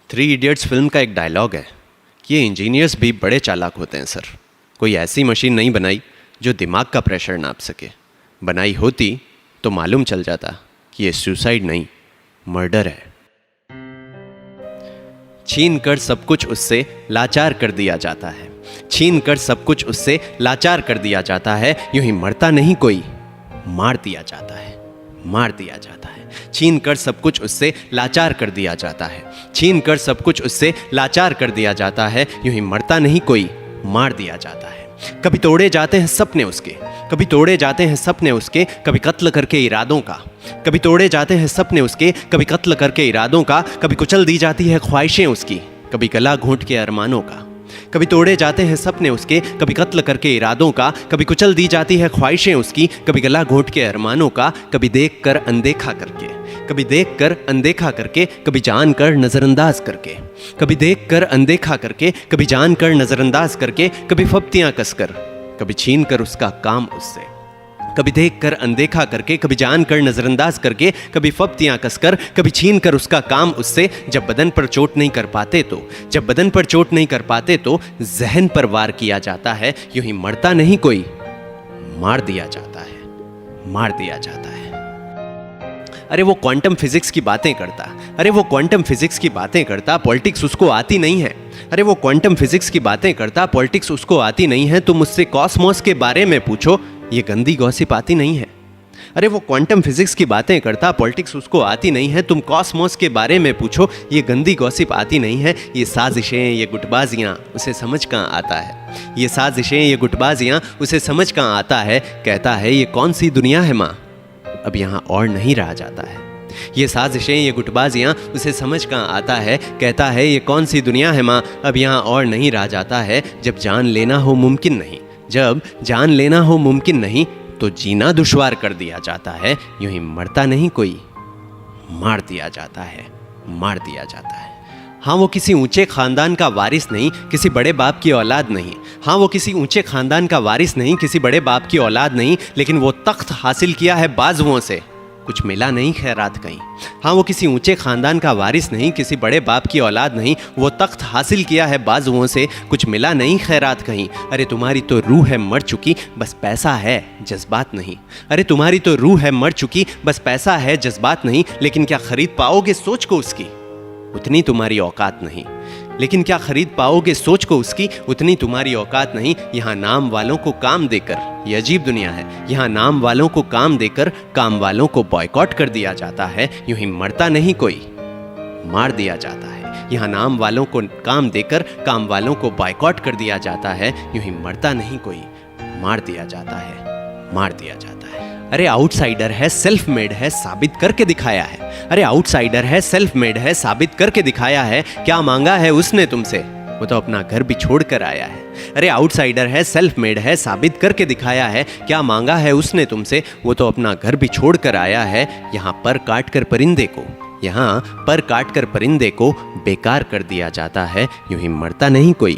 Three idiots film का एक dialogue है कि ये इंजीनियर्स भी बड़े चालाक होते हैं सर। कोई ऐसी मशीन नहीं बनाई जो दिमाग का प्रेशर नाप सके। बनाई होती तो मालूम चल जाता कि ये सुसाइड नहीं, मर्डर है। छीन कर सब कुछ उससे लाचार कर दिया जाता है। छीन कर सब कुछ उससे लाचार कर दिया जाता है। यूं ही मरता नहीं कोई, मार दिया जाता है, मार दिया जाता है। छीन कर सब कुछ उससे लाचार कर दिया जाता है। छीन कर सब कुछ उससे लाचार कर दिया जाता है। यूं ही मरता नहीं कोई, मार दिया जाता है। कभी तोड़े जाते हैं सपने उसके, कभी तोड़े जाते हैं सपने उसके, कभी कत्ल करके इरादों का। कभी तोड़े जाते हैं सपने उसके, कभी कत्ल करके इरादों का। कभी कुचल दी जाती है ख्वाहिशें उसकी, कभी गला घोंट के अरमानों का। कभी तोड़े जाते हैं सपने उसके, कभी कत्ल करके इरादों का। कभी कुचल दी जाती है ख्वाहिशें उसकी, कभी गला घोंट के अरमानों का। कभी देख कर अनदेखा करके, कभी देख कर अनदेखा करके, कभी जान कर नजरअंदाज करके। कभी देख कर अनदेखा करके, कभी जान कर नजरअंदाज करके। कभी फप्तियां कसकर, कभी छीन कर उसका काम उससे। कभी देख कर अनदेखा करके, कभी जान कर नजरअंदाज करके। कभी फप्तियां कसकर, कभी छीन कर उसका काम उससे। जब बदन पर चोट नहीं कर पाते तो, जब बदन पर चोट नहीं कर पाते तो जहन पर वार किया जाता है। यूं ही मरता नहीं कोई, मार दिया जाता है, मार दिया जाता है। अरे वो क्वांटम फिजिक्स की बातें करता, अरे वो क्वांटम फिजिक्स की बातें करता, पॉलिटिक्स उसको आती नहीं है। अरे वो क्वांटम फिजिक्स की बातें करता, पॉलिटिक्स उसको आती नहीं है। तुम मुझसे कॉस्मोस के बारे में पूछो, ये गंदी गॉसिप आती नहीं है। अरे वो क्वांटम फिजिक्स की बातें करता, पॉलिटिक्स उसको आती नहीं है। तुम कॉस्मोस के बारे में पूछो, ये गंदी गॉसिप आती नहीं है। ये साजिशें, ये गुटबाजियाँ उसे समझ कहाँ आता है। ये साजिशें, ये गुटबाजियाँ उसे समझ कहाँ आता है। कहता है ये कौन सी दुनिया है माँ, अब यहाँ और नहीं रहा जाता है। ये साजिशें, ये गुटबाजियाँ उसे समझ कहाँ आता है। कहता है ये कौन सी दुनिया है माँ, अब यहाँ और नहीं रहा जाता है। जब जान लेना हो मुमकिन नहीं, जब जान लेना हो मुमकिन नहीं, तो जीना दुश्वार कर दिया जाता है। यूं ही मरता नहीं कोई, मार दिया जाता है, मार दिया जाता है। हाँ वो किसी ऊंचे खानदान का वारिस नहीं, किसी बड़े बाप की औलाद नहीं। हाँ वो किसी ऊंचे खानदान का वारिस नहीं, किसी बड़े बाप की औलाद नहीं। लेकिन वो तख्त हासिल किया है बाजुओं से, कुछ मिला नहीं खैरात कहीं। हाँ वो किसी ऊंचे खानदान का वारिस नहीं, किसी बड़े बाप की औलाद नहीं। वो तख्त हासिल किया है बाजुओं से, कुछ मिला नहीं खैरात कहीं। अरे तुम्हारी तो रूह है मर चुकी, बस पैसा है जज्बात नहीं। अरे तुम्हारी तो रूह है मर चुकी, बस पैसा है जज्बात नहीं। लेकिन क्या खरीद पाओगे सोच को उसकी, उतनी तुम्हारी औकात नहीं। लेकिन क्या खरीद पाओगे सोच को उसकी, उतनी तुम्हारी औकात नहीं। यहाँ नाम वालों को काम देकर, ये अजीब दुनिया है, यहाँ नाम वालों को काम देकर काम वालों को बॉयकॉट कर दिया जाता है। यूं ही मरता नहीं कोई, मार दिया जाता है। यहाँ नाम वालों को काम देकर काम वालों को बॉयकॉट कर दिया जाता है। यूं ही मरता नहीं कोई, मार दिया जाता है, मार दिया जाता है। अरे आउटसाइडर है, सेल्फ मेड है, साबित करके दिखाया है। अरे आउटसाइडर है, सेल्फ मेड है, साबित करके दिखाया है। क्या मांगा है उसने तुमसे, वो तो अपना घर भी छोड़ कर आया है। अरे आउटसाइडर है, सेल्फ मेड है, साबित करके दिखाया है। क्या मांगा है उसने तुमसे, वो तो अपना घर भी छोड़ कर आया है। यहाँ पर काट कर परिंदे को, यहाँ पर काट कर परिंदे को बेकार कर दिया जाता है। यूं ही मरता नहीं कोई,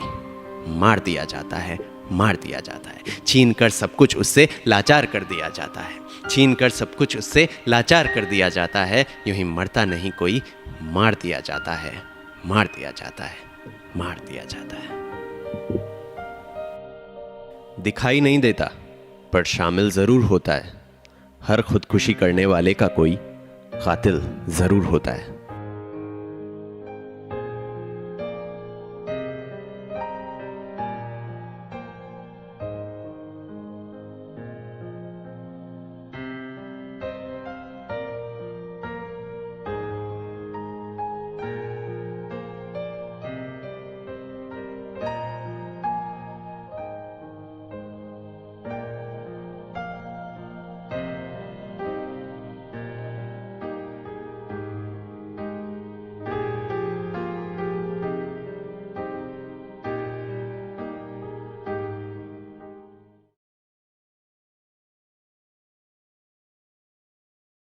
मार दिया जाता है, मार दिया जाता है। छीन कर सब कुछ उससे लाचार कर दिया जाता है। छीन कर सब कुछ उससे लाचार कर दिया जाता है। यूं ही मरता नहीं कोई, मार दिया जाता है, मार दिया जाता है, मार दिया जाता है। दिखाई नहीं देता पर शामिल जरूर होता है। हर खुदकुशी करने वाले का कोई कातिल जरूर होता है।